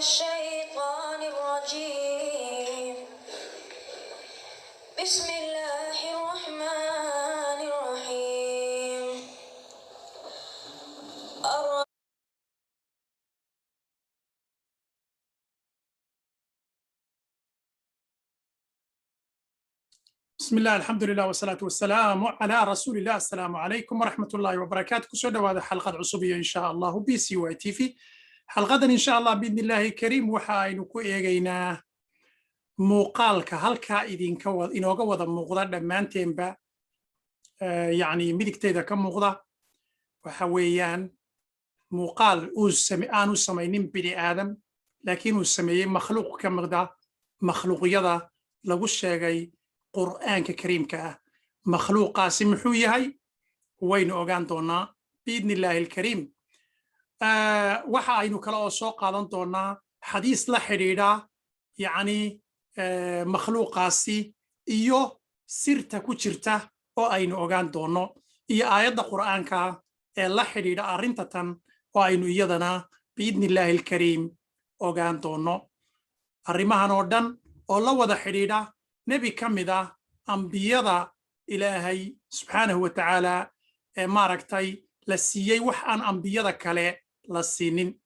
الشيطان الرجيم بسم الله الرحمن الرحيم بسم الله الحمد لله والصلاة والسلام على رسول الله. السلام عليكم ورحمة الله وبركاته. كسودة هذا حلقة عصوبية إن شاء الله بي سي واي تي في حلقة إن شاء الله بإذن الله الكريم وحاين كو إيغينا موقالك هلكا إذن كوض إنوغا وضا موغدا دمانتين با يعني ميديكتيدا كم موغدا وحويان موقال آنو سمينين بني آدم لكن سميين مخلوق كمغدا مخلوق يدا لغو الشيغي قرآن كريم كا مخلوق قاسم حويهي وين أوغان دونا بإذن الله الكريم وحا أينو كلا سوق قادن دونا حديث لحريرا يعني مخلوق قاسي إيو سيرتا كوشيرتا أو أينو أوغان دونو إيا آيات قرآن كا لحريرا أرنتتن وأينو إيادنا بإذن الله الكريم أوغان دونو أرمها نوردن أولا ودا حريرا نبي كمدا أنبياء إلهي سبحانه وتعالى ماركتي لسيي وحان أنبياء كله لسينين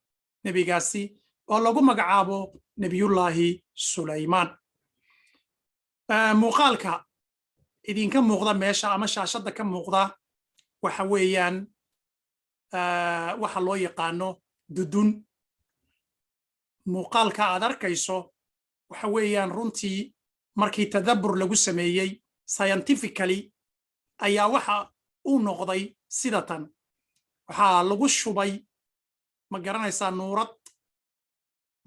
نبي قاسي والله مقعابو نبي الله سليمان مقالك إذن كم مغضى ماشا أما شاشد كم مغضى وحويان وحلو يقانو ددون مقالك أدار كيسو وحويان رنتي markii tadabbur lagu sameeyay scientifically ayaa waxa uu noqday sidatan waxa lagu shubay ma garanaysaa nuurad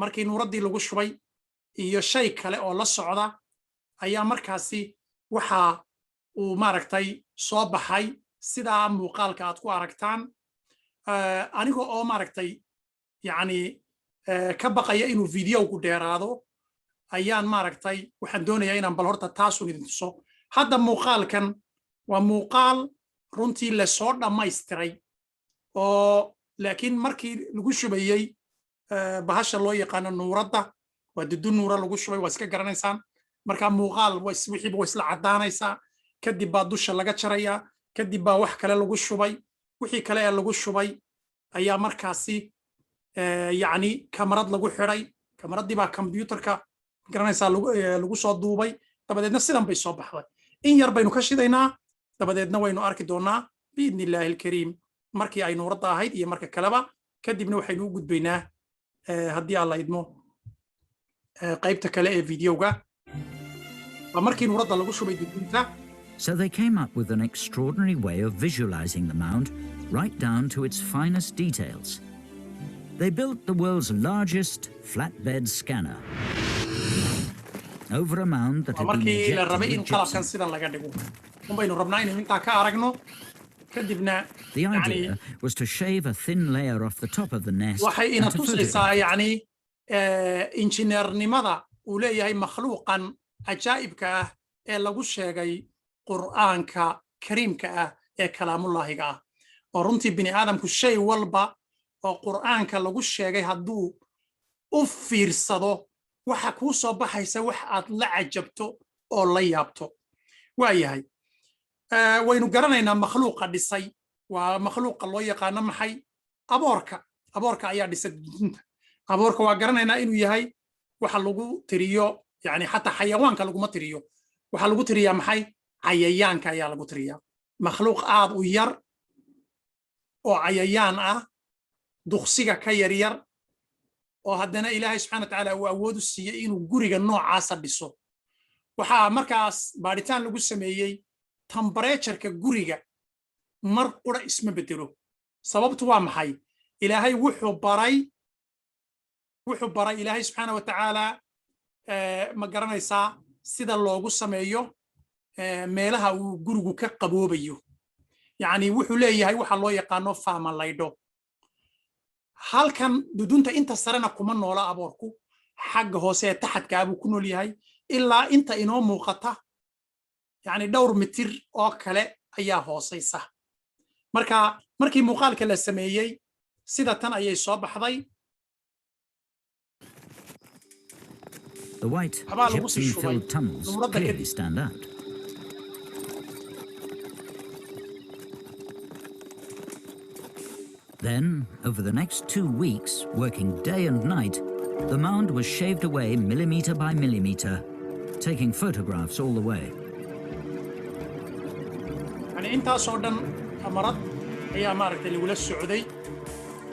markii nuuradii lagu shubay iyo shay kale oo la socda ayaa markaasi waxa uu maaragtay soo baxay sida muuqaalka aad ku aragtaan aniga oo maaragtay yani ka baqaya inuu video ku dheeraado ayaan maaragtay waxaan doonayaa inaan bal horta taas idin tuso hadda muuqaalkan waa muuqaal runtii la soo dhammaystiray oo laakiin markii lagu shubayay bahasha loo yaqaan nuuradda waa dudun nuura lagu shubay waa iska garanaysaan marka muuqaal wixii buu isla cadaanaysaa kadib baa dusha laga jarayaa kadib baa wax kale lagu shubay wixii kale ee lagu shubay ayaa markaasi yani kamarad lagu xiray kamaradii baa computerka garanaysaa lagu soo duubay dabadeedna sidan bay soo baxday in yar baynu ka shidaynaa dabadeedna waynu arki doonaa biidni illaahi alkariim markii ay nuuradda ahayd iyo marka kaleba kadibna waxaynu u gudbaynaa haddii alla idmo qaybta kale ee videoga waa markii nuuradda lagu shubay dudunta. So they came up with an extraordinary way of visualizing the mound right down to its finest details. They built the world's largest flatbed scanner over a mound that had been injected with gypsum. The idea was to shave a thin layer off the top of the nest and to photograph. injineernimada uu leeyahay makhluuqan ajaa'ibka ah ee lagu sheegay qur'aanka kariimka ah ee kalaamullaahiga ah oo runtii bini aadamku shay walba oo qur'aanka lagu sheegay hadduu u fiirsado waxa kuu soo baxaysa wax aad la cajabto oo la yaabto waayahay waynu garanaynaa makhluuqa dhisay waa makhluuqa loo yaqaano maxay aboorka ayaa dhisay dudunta aboorka waa garanaynaa inuu yahay waxa lagu tiriyo yani xataa xayawaanka laguma tiriyo waxa lagu tiriyaa maxay cayayaanka ayaa lagu tiriyaa makhluuq aad u yar oo cayayaan ah duqsiga ka yaryar oo haddana ilaahay subxaana watacaala uu awood u siiyey inuu guriga noocaasa dhiso waxaa markaas baadhitaan lagu sameeyey temperatuurka guriga mar qura isma bedelo sababtu waa maxay ilaahay wuxuu baray ilaahay subxaana watacaala ma garanaysaa sida loogu sameeyo meelaha uu gurigu ka qaboobayo yacni wuxuu leeyahay waxa loo yaqaano faamalaydho halkan dudunta inta sarena kuma noola aboorku xagga hoose ee taxadka buu ku nool yahay ilaa inta inoo muuqata yani dhowr mitir oo kale ayaa hoosaysa marka markii muuqaalka la sameeyey sida tan ayay soo baxday The white, gypsum-filled tunnels clearly stand out. Then, over the next 2 weeks, working day and night, the mound was shaved away millimetre by millimetre, taking photographs all the way. يعني انت صودن مرض هي ماركت اللي ولا السعودي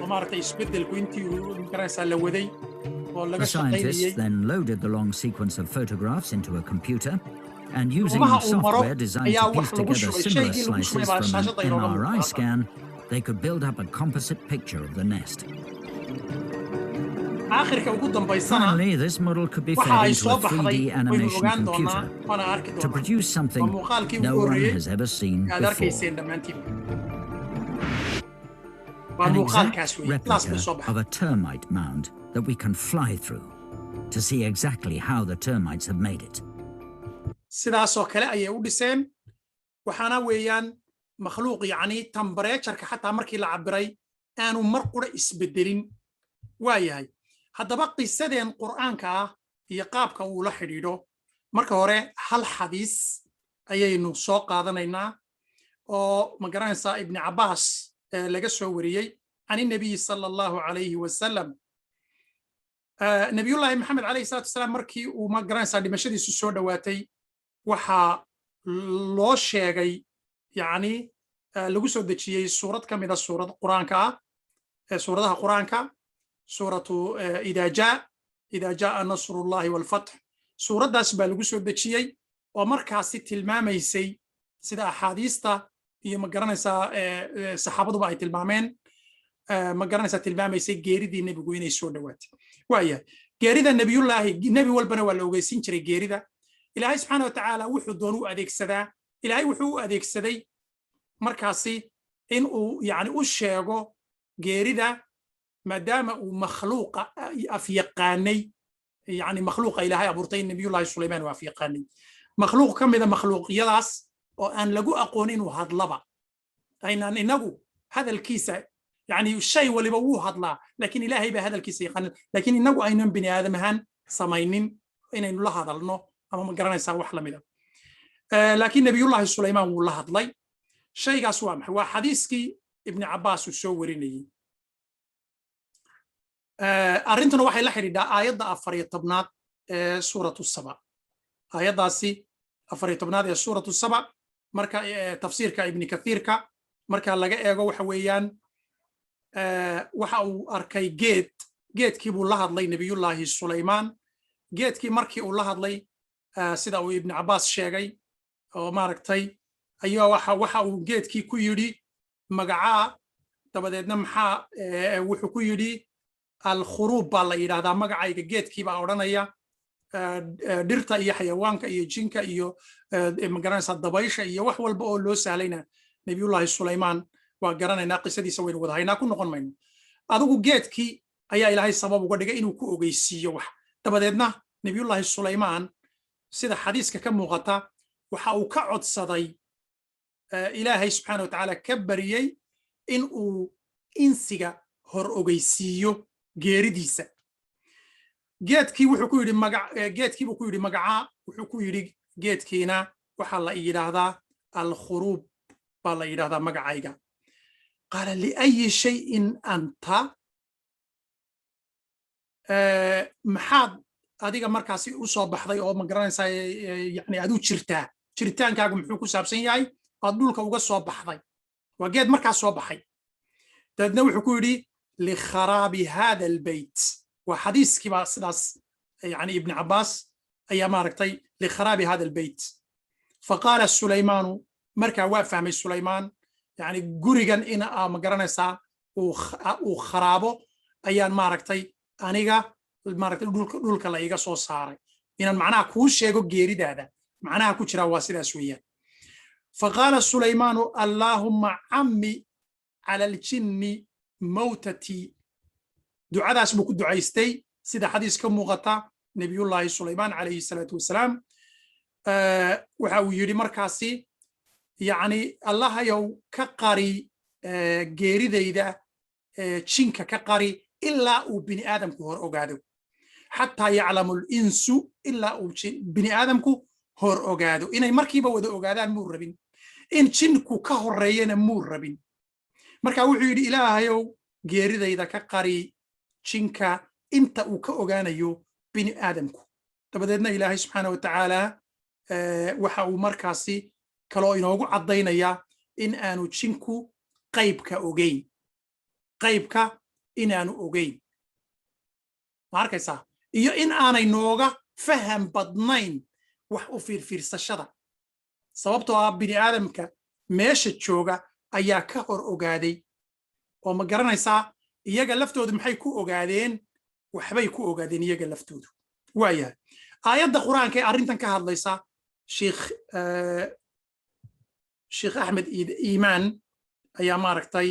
وماركت يسبدل كوينتي ومكرس على ودي. The scientists then loaded the long sequence of photographs into a computer and using software designed to piece together similar slices from an MRI scan, they could build up a composite picture of the nest. Finally, this model could be fed into a 3D animation computer to produce something no one has ever seen before. An exact replica of a termite mound that we can fly through to see exactly how the termites have made it. sidaas oo kale ayay u dhiseen waxaana weeyaan makhluuq yani temperature-ka xataa markii la cabiray aanu mar qura isbedelin waayahay haddaba qisadeen qur'aanka ah iyo qaabka uu la xidhiidho marka hore hal xadiis ayaynu soo qaadanaynaa oo ma garanaysaa ibn Abbas laga soo wariyay عن النبي صلى الله عليه وسلم نبي الله محمد عليه الصلاة والسلام مركي وما garanaysaa dhimashadiisu soo dhawaatay waxa loo sheegay yani lagu soo dejiyay suurad kamida suurad quraanka ah suuradaha quraanka suuratu idha jaa nasrullahi wal fath suuradaas baa lagu soo dejiyay oo markaasi tilmaamaysay sida axaadiista iyo ma garanaysaa saxaabaduba ay tilmaameen ma garanaysaa tilmaamaysay geeridii nebigu inay soo dhawaatay waayahay geerida nebiyullaahi nebi walbana waa la ogeysiin jiray geerida ilaahay subxaana wa tacaala wuxuu doon u adeegsadaa ilaahay wuxuu u adeegsaday markaasi in uu yani u sheego geerida maadaama uu makhluuqa afyaqaanay yani makhluuqa ilaahay abuurtay nebiyullaahi sulaymaan waa afyaqaanay makhluuq ka mida makhluuqyadaas oo aan lagu aqoon inuu hadlaba aynaan inagu hadalkiisa yani shay waliba wuu hadlaa laakiin ilaahay baa hadalkiisa yaqaan laakiin inagu aynan bini aadam ahaan samaynin inaynu la hadalno ama ma garanaysaa wax la mida laakiin nabiyullaahi sulaymaan wuu la hadlay shaygaas waa maxay waa xadiiskii ibn Abbas uu soo warinayay arrintuna waxay la xidhiidhaa aayadda 14aad ee suuratu saba aayaddaasi 14aad ee suuratu saba marka tafsiirka ibn Kathiirka marka laga eego waxa weeyaan waxa uu arkay geedkii buu la hadlay nabiyullaahi sulaymaan geedkii markii uu la hadlay sida uu ibn Abbas sheegay oo maaragtay ayaa waxa uu geedkii ku yidhi magacaa dabadeedna maxaa wuxuu ku yidhi al-khuruub baa la yidhaahdaa magacayga geedkii baa odhanaya dhirta iyo xayawaanka iyo jinka iyo ma garanaysaa dabaysha iyo wax walba oo loo sahlayna nabiyullaahi sulaymaan waa garanaynaa qisadiisa waynu wada haynaa ku noqon mayno adigu geedkii ayaa ilaahay sabab uga dhigay inuu ku ogeysiiyo wax dabadeedna nabiyullaahi sulaymaan sida xadiiska ka muuqata waxa uu ka codsaday ilaahay subxaana wa tacaala ka bariyey in uu insiga hor ogeysiiyo geeridiisa geedkii wuxuu ku yidhi geedkiibuu ku yidhi magacaa wuxuu ku yidhi geedkiina waxaa la yidhaahdaa al-khuruub baa la yidhaahdaa magacayga qaala liayi shayin anta maxaad adiga markaasi u soo baxday oo ma garanaysaa yani aad u jirtaa jiritaankaagu muxuu ku saabsan yahay aad dhulka uga soo baxday waa geed markaas soo baxay dabeedna wuxuu ku yidhi likharaabi hada albayt waa xadiiskii baa sidaas yani ibn Abbas ayaa maaragtay likharaabi hada albayt faqaala sulaymaanu markaa waa fahmay sulaymaan yani gurigan in ma garanaysaa uu kharaabo ayaan maaragtay aniga maaragtay dhulka la iga soo saaray inaan macnaha kuu sheego geeridaada macnaha ku jira waa sidaas weeyaan faqaala sulaymaanu allaahumma cammi cala aljinni mawtati ducadaas buu ku ducaystay sida xadiis ka muuqata nabiyullaahi sulaymaan calayhi salaatu wasalaam waxa uu yidhi markaasi yani allahayow ka qari geeridayda jinka ka qari ilaa uu bini aadamku hor ogaado xataa yaclamu linsu ilaa uu bini aadamku hor ogaado inay markiiba wada ogaadaan muu rabin in jinku ka horreeyana muu rabin marka wuxuu yidhi ilaahayow geeridayda ka qari jinka inta uu ka ogaanayo bini aadamku dabadeedna ilaahay subxaana wa tacaala waxa uu markaasi kaloo inoogu caddaynaya in aanu jinku qaybka ogeyn qaybka inaanu ogeyn ma arkaysaa iyo in aanay nooga faham badnayn wax u fiirfiirsashada sababtoo ah bini aadamka meesha jooga ayaa ka hor ogaaday oo ma garanaysaa iyaga laftoodu maxay ku ogaadeen waxbay ku ogaadeen iyaga laftoodu waayahay aayadda qur-aanka ee arrintan ka hadlaysa sheekh axmed iimaan ayaa maaragtay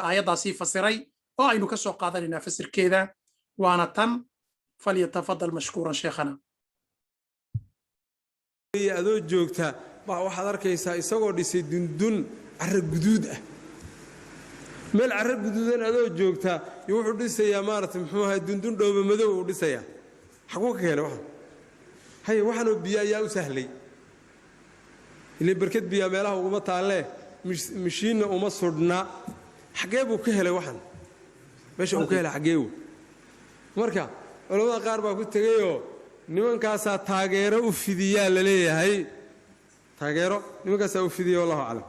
aayaddaasi fasiray oo aynu ka soo qaadanaynaa fasirkeeda waana tan falyatafadal mashkuuran sheekhana adoo joogta waxaad arkaysaa isagoo dhisay dundun carro guduud ah meel carro guduudan adoo joogta iyo wuxuu dhisayaa maaragtay muxuu ahay dundun dhooba madow uu dhisayaa xaguu ka keenay waxan haye waxaanoo biyo ayaa u sahlay ilay barkad biyaa meelaha uguma taallee mishiinna uma sudhna xaggee buu ka helay waxan meesha uu ka helay xaggeewu marka culamada qaar baa ku tegayoo nimankaasaa taageero u fidiyaa la leeyahay taageero nimankaasaa u fidiya wallahu aclam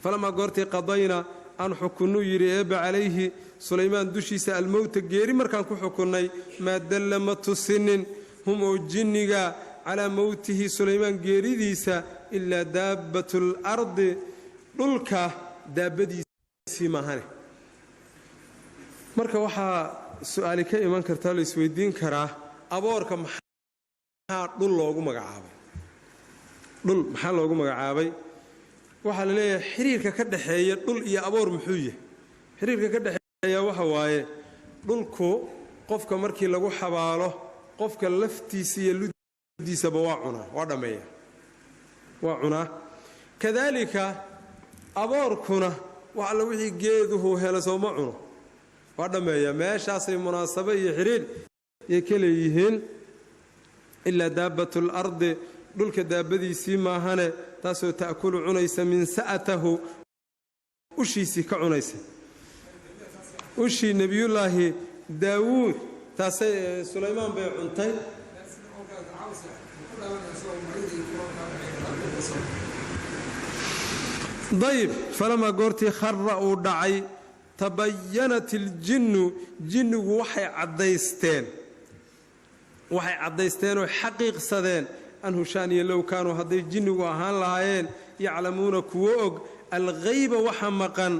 falamaa goortii qadayna aan xukunnuu yidhi eebba calayhi sulaymaan dushiisa almowta geeri markaan ku xukunnay maa dalla ma tusinin hum oo jinniga calaa mowtihi sulaymaan geeridiisa ilaa daabbatlardi dhulka daabbadiisii maahane marka waxaa su'aali ka iman kartaa la isweydiin karaa aboorka maxaa dhul loogu magacaabay dhul maxaa loogu magacaabay waxaa la leeyahay xiriirka ka dhaxeeya dhul iyo aboor muxuu yahay xiriirka ka dhaxeeya waxa waaye dhulku qofka markii lagu xabaalo qofka laftiisa iyo ludiisaba waa cunaa waa dhammeeya waa cunaa kadaalika aboorkuna wax alla wixii geeduhu hela sooma cuno waa dhammeeya meeshaasay munaasabo iyo xiriir yay ka leeyihiin ilaa daabbatlardi dhulka daabbadiisii maahane taasoo ta'kulu cunaysa min sa'atahu ushiisii ka cunaysa ushii nebiyullaahi daawuud taasay sulaymaan bay cuntay dayib falamaa goortii kharra uu dhacay tabayanat iljinnu jinnigu waxay caddaysteenoo xaqiiqsadeen anhu shaaniya low kaanuu hadday jinnigu ahaan lahaayeen yaclamuuna kuwo og alghayba waxa maqan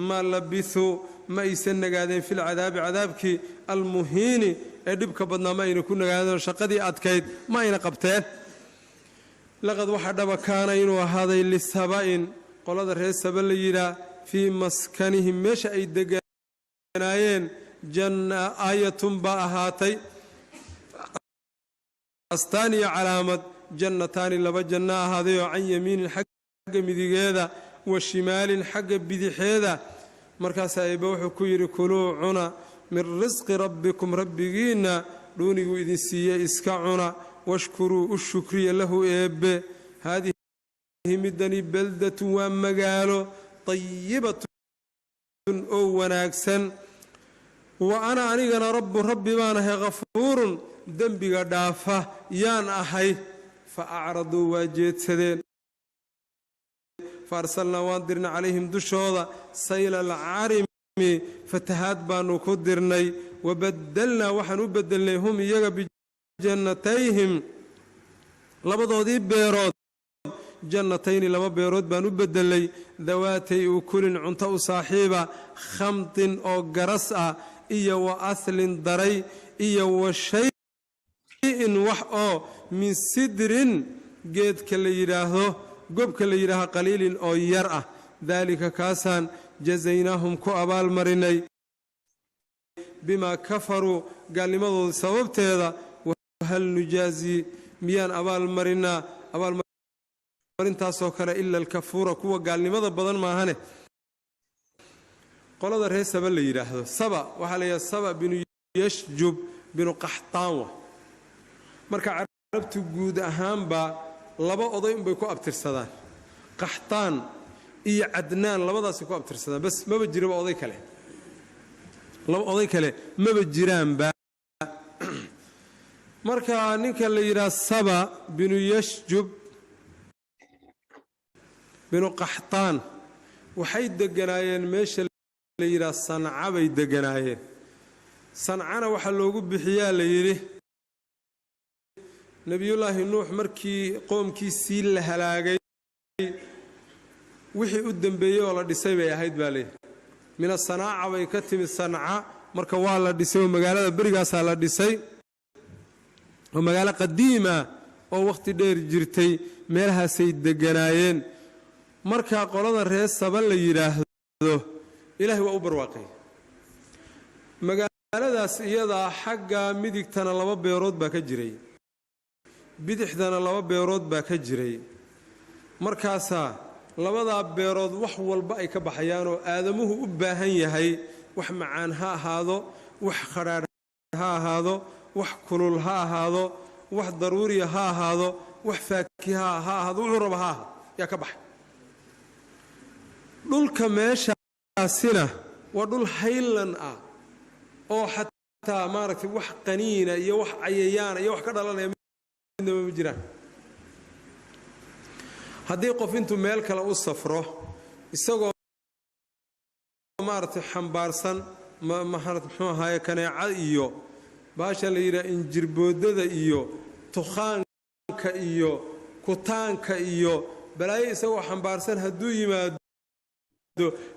maa labisuu ma aysan nagaadeen filcadaabi cadaabkii almuhiini ee dhibka badnaa ma ayna ku nagaadeenoo shaqadii adkayd ma ayna qabteen laqad waxa dhaba kaana inuu ahaaday lisaba'in qolada reer saba la yidhaa fii maskanihim meesha ay deganaayeen aayatun baa ahaatay astaan iyo calaamad jannataani laba janno ahaadayoo can yamiinin xagga midigeeda wa shimaalin xagga bidixeeda markaasaa eebbe wuxuu ku yidhi kuluu cuna min risqi rabbikum rabbigiinna dhuuniguu idin siiye iska cuna washkuruu u shukriya lahu eebbe haadihi midani baldatun waa magaalo tayibatun oo wanaagsan wa ana anigana rabbi baan ahay hafuurun dembiga dhaafa yaan ahay fa acraduu waa jeedsadeen fa arsalnaa waan dirnay calayhim dushooda sayla alcarimi fatahaad baannu ku dirnay wabadalnaa waxaan u beddelnay hum iyaga bijannatayhim labadoodii beerood jannatayni laba beerood baan u beddelnay dawaatay ukulin cunto u saaxiiba khamdin oo garas ah iyo wa aslin daray iyo wa shayin wax oo min sidrin geedka la yidhaahdo gobka la yidhaaho qaliilin oo yar ah daalika kaasaan jazaynaahum ku abaalmarinay bimaa kafaruu gaalnimadooda sababteeda wahal nujaazi miyaan abaalmarinaa abaalmarintaasoo kale ila alkafuura kuwa gaalnimada badan maahane qolada reer saba la yidhaahdo saba waxaa la yidhaha saba binu yashjub binu qaxtaan marka carabtu guud ahaanba laba oday unbay ku abtirsadaan qaxtaan iyo cadnaan labadaas ku abtirsadaan bas maba jiraba oday kale laba oday kale maba jiraanba marka ninka la yiraahdo Saba binu Yashjub binu qaxtaan waxay deganaayeen meesha la yiraahdo Sanca bay deganaayeen Sancana waxa loogu bixiyaa la yiri nabiyullaahi nuux markii qoomkiisii la halaagay wixii u dambeeyay oo la dhisay bay ahayd baa leeyahay mina Sanca bay ka timid Sanca marka waa la dhisay oo magaalada barigaas la dhisay oo magaalo qadiima oo waqti dheer jirtay meelahaasay deganaayeen marka qolada reer Saba la yiraahdo ilaahay waa u barwaaqay magaaladaas iyada xagga midigtana laba beerood baa ka jiray bidixdana laba beerood baa ka jiray markaasa labada beerood wax walba ay ka baxayaan oo aadamuhu u baahan yahay wax macaan ha ahaado wax qaraar ha ahaado wax kulul ha ahaado wax daruuri ha ahaado wax faakiha ha ahaado wuxuu raba ha yaa ka baxay dhulka meeshaasina waa dhul haylan ah oo xataa maaragtay wax qaniina iyo wax cayayaan iyo wax ka dhalanaya ma jiraan haddii qof intuu meel kale u safro isagoo maaragtay xambaarsan muxuu ahaye kaneeca iyo baasha la yidhaha injirboodada iyo tukhaanka iyo kutaanka iyo balaayo isagoo xambaarsan hadduu yimaado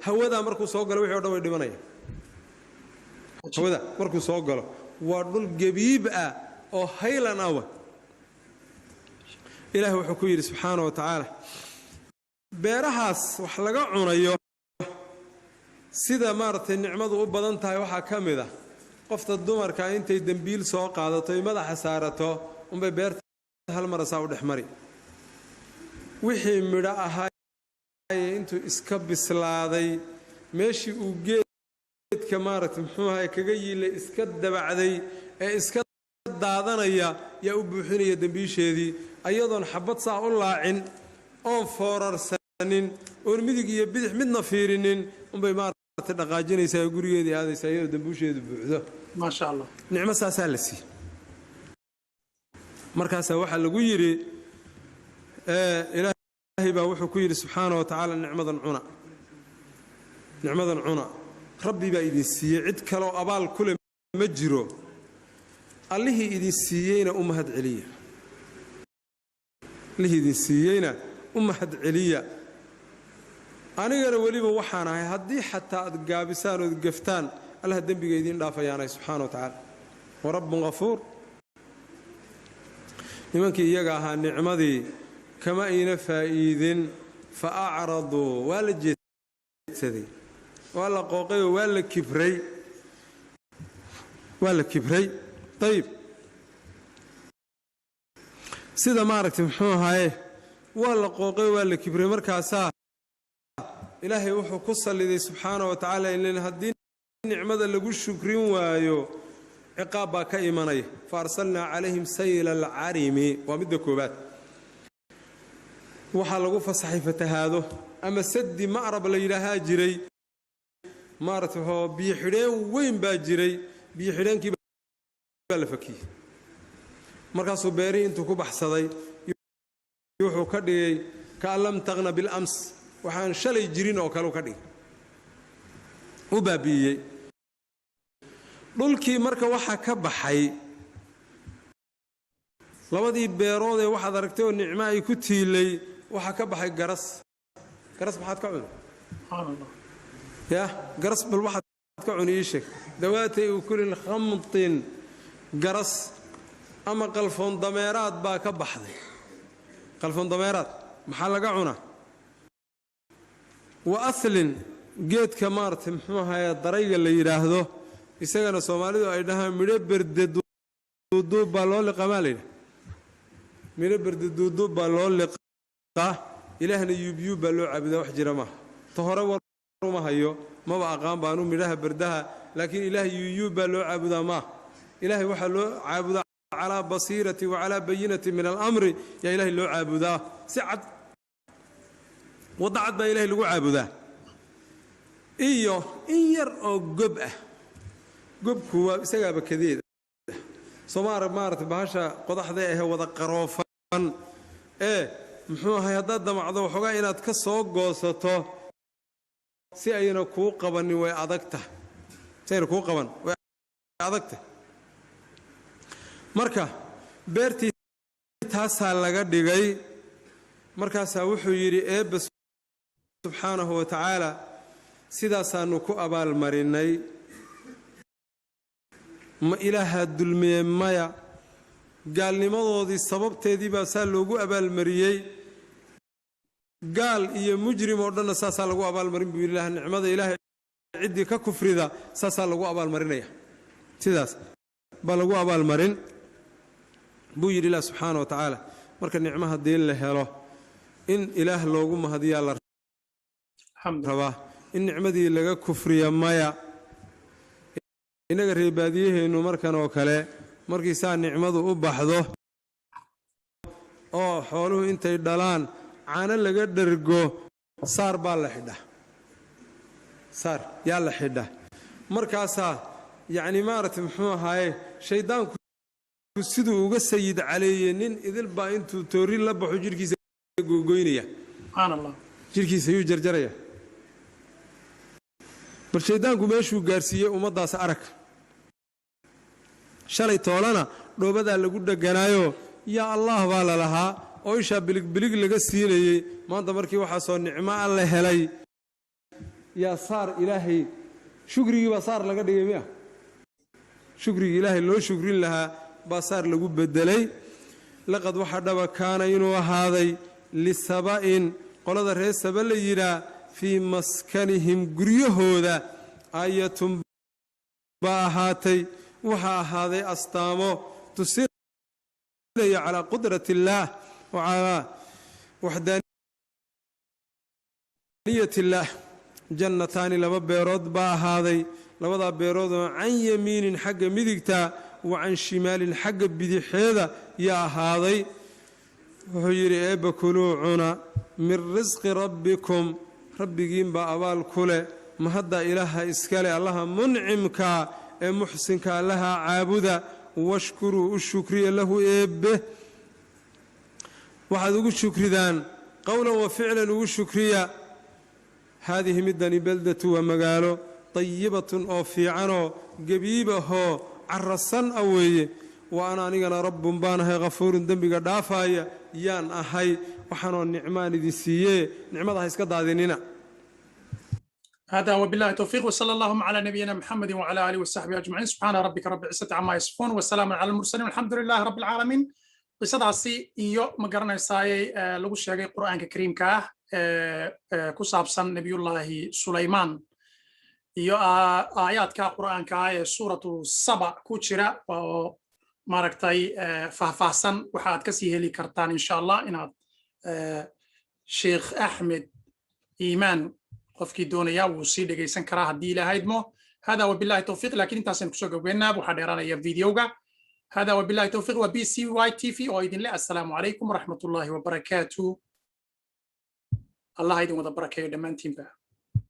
hawada markuu soo galo wixii oo dhan way dhimanaya hawada markuu soo galo waa dhul gabiib ah oo haylan ah ilaahay wuxuu ku yidhi subxaanahu wa tacaala beerahaas wax laga cunayo sida maaragtay nicmadu u badan tahay waxaa ka mid ah qofta dumarka intay dembiil soo qaadato ay madaxa saarato unbay beerta hal mar saa u dhex mari wixii midho ahaa intuu iska bislaaday meeshii uu geedka maaragtay muxuu ahaye kaga yiilay iska dabacday ee iska daadanaya yaa u buuxinaya dembiisheedii ayadoon xabad saa u laacin oon foorarsanin oon midig iyo bidix midna fiirinin unbay maaragtay dhaqaajinaysaa gurigeedii aadaysaa iyadoo dembuusheedu buuxdo maasha allah nicmo saasaa la siiyey markaasaa waxaa lagu yidhi ilaahay baa wuxuu ku yidhi subxaana wa tacaala nicmadan cuna rabbi baa idin siiyey cid kaloo abaal kule ma jiro allihii idin siiyeyna u mahad celiya anigana weliba waxaan ahay haddii xataa aad gaabisaan ood gaftaan allaha dembiga idiin dhaafayaanay subxaana wa tacaala wa rabbun ghafuur nimankii iyaga ahaa nicmadii kama ayna faa'iidin fa acraduu waa la jeedsaday waa la qooqayoo waa la kibray ayib sida maaragtay muxuu ahaaye waa la qooqay waa la kibray markaasaa ilaahay wuxuu ku salliday subxaana wa tacaala in haddii nicmada lagu shukrin waayo ciqaab baa ka imanaya fa arsalnaa calayhim sayla alcarimi waa midda koobaad waxaa lagu fasaxay fatahaado ama sadi ma'rab la yidhaahaa jiray maaragtay oo biyo xidheen weyn baa jiray biyo xidheenkii baa la fakiyey markaasuu beerihii intuu ku baxsaday wuxuu ka dhigay kaan lam taqna bilams waxaan shalay jirin oo kale u ka dhigay u baabi'iyey dhulkii marka waxaa ka baxay labadii beerood ee waxaad aragtay oo nicmo ay ku tiilay waxaa ka baxay garas maxaad ka cuni ya garas bal waxaad ka cuni ii sheeg dawaatay ukulin khamtin garas ama qalfoon dameeraad baa ka baxday qalfoon dameeraad maxaa laga cunaa wa aslin geedka maaragtay muxuu ahaye darayga la yidhaahdo isagana soomaalidu ay dhahaan midho berde duuduub baa loo liqaa maa layidhaha midho berde duuduub baa loo liqaa ilaahna yuubyuub baa loo caabudaa wax jira maaha ta hore waruma hayo maba aqaan baanu midhaha berdaha laakiin ilaah yuuyuub baa loo caabudaa maaha إلهي وحلو عابدا على بصيرة وعلى بينة من الأمر يا إلهي لو عابدا سعد وضعت با إلهي لو عابدا إيو إير أو قبأة قبك هو سقاب كذيد سمار مارت بهاشا قضح ذيه وذا قروفا إيه محوها يداد معضو حقا إنا تكسوق قوسطو سيئينا كو قباني ويأدكته سيئينا كو قبان ويأدكته marka beertii taasa laga dhigay markaas wuxuu yiri eeb subhanahu wa ta'ala sidaasaanu ku abaal marinay ma ilaaha dulmiyay maya gaalnimadoodii sababteedii baa saa loogu abaal mariyay gaal iyo mujrim oo dhan saasa lagu abaal marin buu ilaaha nicmada ilaaha cidii ka kufrida saasa lagu abaal marinaya sidaas ba lagu abaal marin buu yiri ilaaha subhanahu wa ta'ala marka nicmaha deen la helo in ilaah loogu mahadiyaa la rabaa in nicmadii laga kufriya maya inaga reebaadiyeenu markan oo kale markii saa nicmadu u baxdo oo xooluhu intay dhalaan caana laga dhargo saar baa la xidha saar yaa la xidha markaasa yaani maartay muxuu ahaay shaydaanku siduu uga sayid caleeyay nin idil baa intuu toori la baxo jirkiisa googoynaya subhanallah jirkiisa uu jarjaraya bal shaydaanku meeshuu gaarsiiyay ummadaas arag shalay toolana dhoobada lagu dhaganaayo ya allah baa la lahaa oo isha bilig laga siinayay maanta markii waxa soo nicmo alla helay ya saar ilaahay shukrigi baa saar laga dhigay miya shukrigi ilaahay loo shukrin lahaa baa saar lagu bedelay laqad waxa dhaba kaana inuu ahaaday lisaba'in qolada reer saba la yiraa fi maskanihim guryahooda ayatun baa ahaatay waxa ahaaday astaamo tusinaya calaa qudrati illaah wa calaa waxdaaniyati illaah jannataani laba beerood baa ahaaday labadaa beerood oo can yamiinin xagga midigta wa can shimaalin xagga bidixeeda yaa ahaaday wuxuu yidhi eebba kuluu cuna min risqi rabbikum rabbigiin baa abaal ku leh ma hadda ilaaha iskale allaha muncimkaa ee muxsinka allaha caabuda washkuruu u shukriya lahu eebbe waxaad ugu shukridaan qowlan wa ficlan ugu shukriya haadihi midani beldatu waa magaalo tayibatun oo fiicanoo gebiibahoo carasan a weeye wa ana anigana rabbun baan ahay hafuurun dembiga dhaafaaya yaan ahay waxaanoo nicmaan idin siiyee nicmada ha iska daadinina هذا وبالله التوفيق وصلى اللهم على نبينا محمد وعلى اله وصحبه اجمعين سبحان ربك رب العزه عما يصفون وسلام على المرسلين والحمد لله رب العالمين qisadaasi iyo ma garanaysaay lagu sheegay quraanka kariimka ku saabsan nabiyullaahi sulaymaan iyo aayaadka quraanka ee suuratu saba ku jira oo maaragtay faahfaahsan waxaad ka sii heli kartaan insha Allah inaad Sheikh Ahmed Iimaan qofkii doonaya wuu sii dhageysan karaa haddii ilaahaydmo hada wabillahi tawfiiq laakiin intaasaan kusoo gabagaynaa waxaa dheeraanaya videoga هذا وبالله التوفيق وBCY TV وإذن الله السلام عليكم ورحمة الله وبركاته الله يديم وضع بركة دمان تيمبا